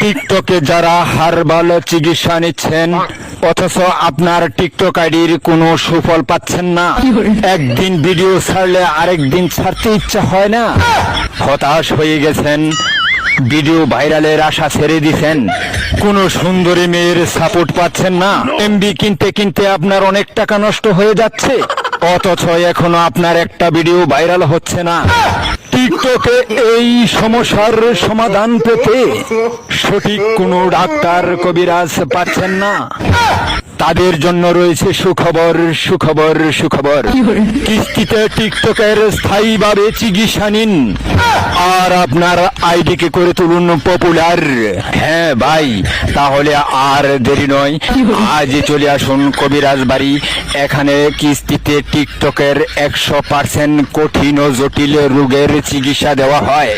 টিকটকে যারা হার্বাল চিকিৎসা নিচ্ছেন অথচ আপনার টিকটক আইডির কোনো সুফল পাচ্ছেন না, একদিন ভিডিও ছাড়লে আরেকদিন ছাড়তে ইচ্ছা হয় না, হতাশ হয়ে গেছেন, ভিডিও ভাইরালের আশা ছেড়ে দিছেন, কোন সুন্দরী মেয়ের সাপোর্ট পাচ্ছেন না, এমবি কিনতে কিনতে আপনার অনেক টাকা নষ্ট হয়ে যাচ্ছে, অথচ এখনো আপনার একটা ভিডিও ভাইরাল হচ্ছে না। টিকটকে এই সমস্যার সমাধান পেতে সঠিক কোনো ডাক্তার কবিরাজ পাচ্ছেন না, তাদের জন্য রয়েছে সুখবর সুখবর সুখবর। কিস্তিতে টিকটকের স্থায়ীভাবে চিকিৎসা নিন আর আপনার আইডিকে করে তুলুন পপুলার। হ্যাঁ ভাই, তাহলে আর দেরি নয়, আজই চলে আসুন কবিরাজ বাড়ি। এখানে কিস্তিতে টিকটকের 100% কঠিন ও জটিল রোগের চিকিৎসা দেওয়া হয়।